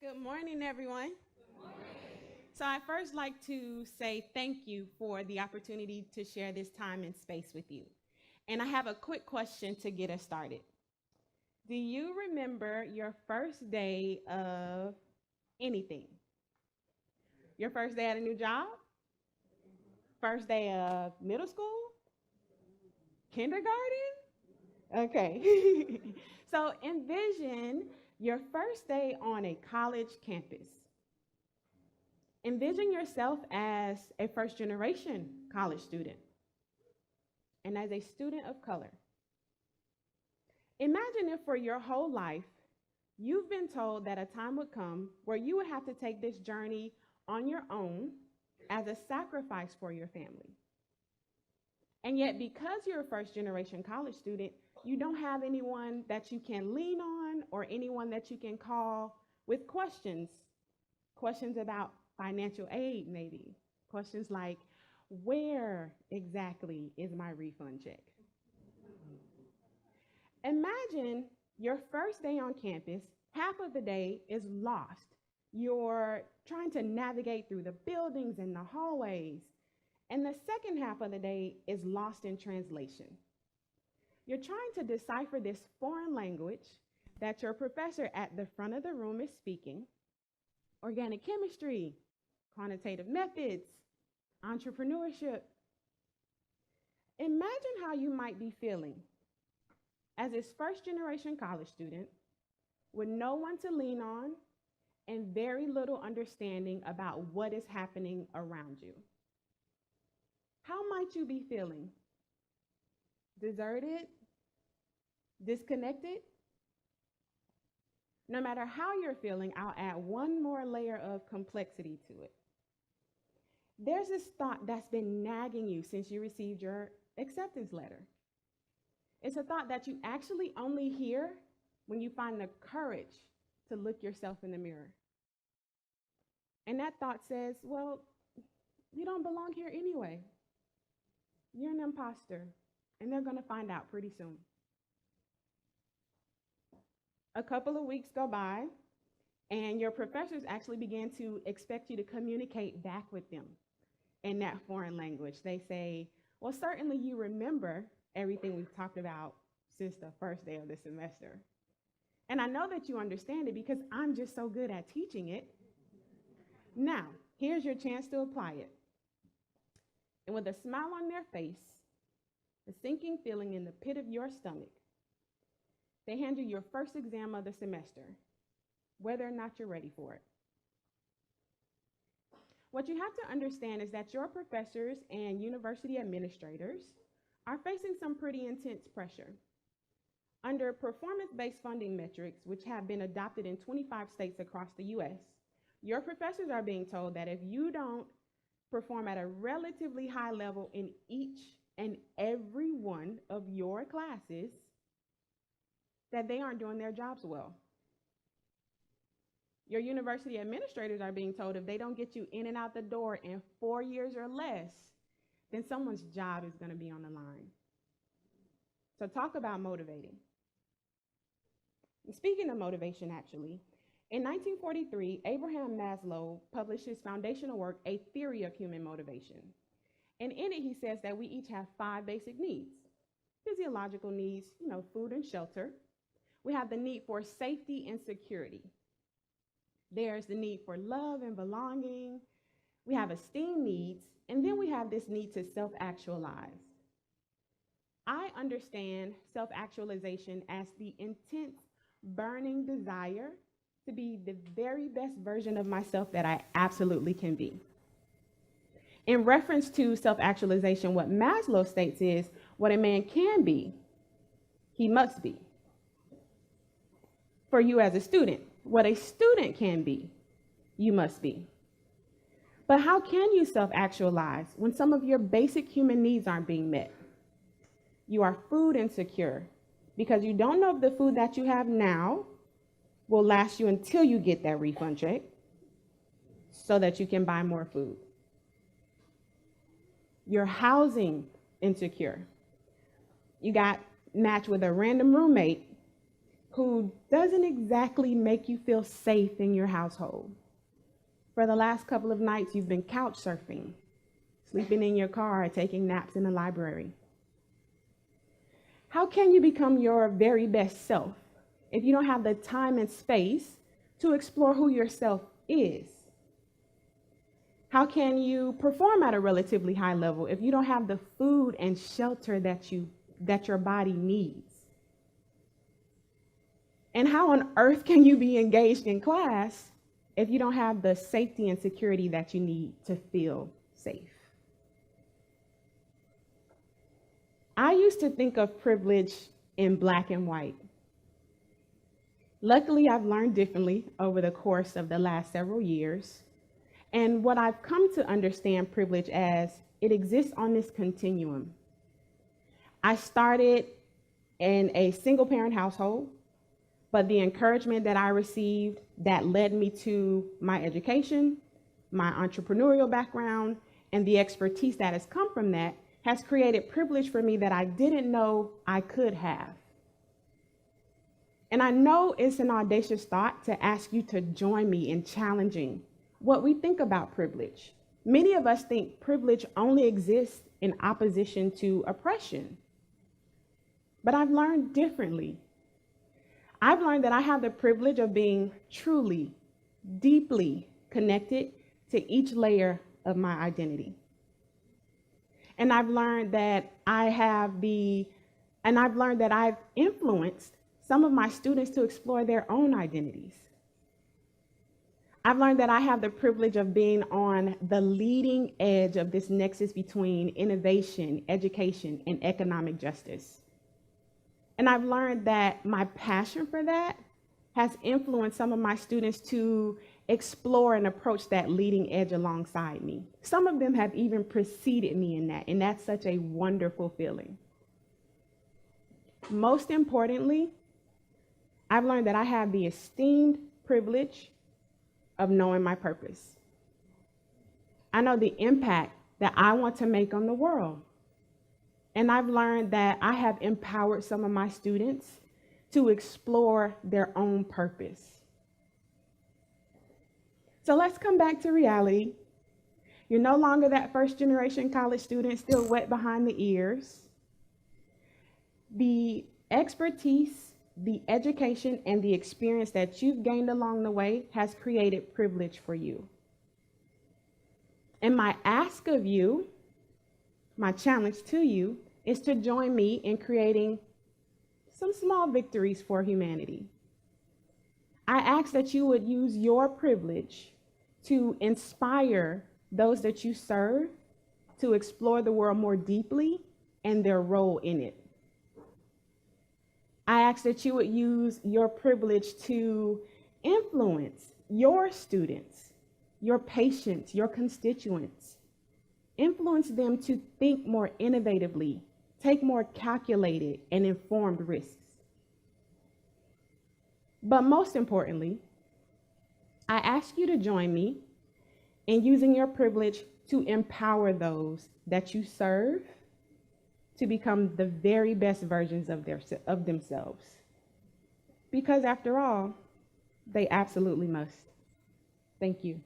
Good morning, everyone. Good morning. So I first like to say thank you for the opportunity to share this time and space with you. And I have a quick question to get us started. Do you remember your first day of anything? Your first day at a new job? First day of middle school? Kindergarten? Okay. So envision your first day on a college campus. Envision yourself as a first generation college student and as a student of color. Imagine if for your whole life you've been told that a time would come where you would have to take this journey on your own as a sacrifice for your family. And yet, because you're a first generation college student, you don't have anyone that you can lean on or anyone that you can call with questions about financial aid, maybe. Questions like, where exactly is my refund check? Imagine your first day on campus, half of the day is lost. You're trying to navigate through the buildings and the hallways. And the second half of the day is lost in translation. You're trying to decipher this foreign language that your professor at the front of the room is speaking: organic chemistry, quantitative methods, entrepreneurship. Imagine how you might be feeling as this first generation college student with no one to lean on and very little understanding about what is happening around you. How might you be feeling? Deserted? Disconnected? No matter how you're feeling, I'll add one more layer of complexity to it. There's this thought that's been nagging you since you received your acceptance letter. It's a thought that you actually only hear when you find the courage to look yourself in the mirror. And that thought says, well, you don't belong here anyway. You're an imposter, and they're going to find out pretty soon. A couple of weeks go by, and your professors actually begin to expect you to communicate back with them in that foreign language. They say, well, certainly you remember everything we've talked about since the first day of the semester. And I know that you understand it because I'm just so good at teaching it. Now, here's your chance to apply it. And with a smile on their face, a sinking feeling in the pit of your stomach, they hand you your first exam of the semester, whether or not you're ready for it. What you have to understand is that your professors and university administrators are facing some pretty intense pressure. Under performance-based funding metrics, which have been adopted in 25 states across the US, your professors are being told that if you don't perform at a relatively high level in each and every one of your classes, that they aren't doing their jobs well. Your university administrators are being told if they don't get you in and out the door in 4 years or less, then someone's job is going to be on the line. So talk about motivating. And speaking of motivation, actually, in 1943, Abraham Maslow published his foundational work, A Theory of Human Motivation. And in it, he says that we each have 5 basic needs. Physiological needs, food and shelter. We have the need for safety and security. There's the need for love and belonging. We have esteem needs, and then we have this need to self-actualize. I understand self-actualization as the intense, burning desire to be the very best version of myself that I absolutely can be. In reference to self-actualization, what Maslow states is what a man can be, he must be. For you as a student, what a student can be, you must be. But how can you self-actualize when some of your basic human needs aren't being met? You are food insecure because you don't know if the food that you have now will last you until you get that refund check so that you can buy more food. You're housing insecure. You got matched with a random roommate who doesn't exactly make you feel safe in your household. For the last couple of nights, you've been couch surfing, sleeping in your car, taking naps in the library. How can you become your very best self if you don't have the time and space to explore who yourself is? How can you perform at a relatively high level if you don't have the food and shelter that your body needs? And how on earth can you be engaged in class if you don't have the safety and security that you need to feel safe? I used to think of privilege in black and white. Luckily, I've learned differently over the course of the last several years. And what I've come to understand privilege as, it exists on this continuum. I started in a single parent household, but the encouragement that I received that led me to my education, my entrepreneurial background, and the expertise that has come from that has created privilege for me that I didn't know I could have. And I know it's an audacious thought to ask you to join me in challenging what we think about privilege. Many of us think privilege only exists in opposition to oppression. But I've learned differently. I've learned that I have the privilege of being truly, deeply connected to each layer of my identity. And I've learned that I've influenced some of my students to explore their own identities. I've learned that I have the privilege of being on the leading edge of this nexus between innovation, education, and economic justice. And I've learned that my passion for that has influenced some of my students to explore and approach that leading edge alongside me. Some of them have even preceded me in that, and that's such a wonderful feeling. Most importantly, I've learned that I have the esteemed privilege of knowing my purpose. I know the impact that I want to make on the world. And I've learned that I have empowered some of my students to explore their own purpose. So let's come back to reality. You're no longer that first-generation college student still wet behind the ears. The expertise, the education, and the experience that you've gained along the way has created privilege for you. And my ask of you, my challenge to you, is to join me in creating some small victories for humanity. I ask that you would use your privilege to inspire those that you serve to explore the world more deeply and their role in it. I ask that you would use your privilege to influence your students, your patients, your constituents. Influence them to think more innovatively, take more calculated and informed risks. But most importantly, I ask you to join me in using your privilege to empower those that you serve to become the very best versions of themselves. Because after all, they absolutely must. Thank you.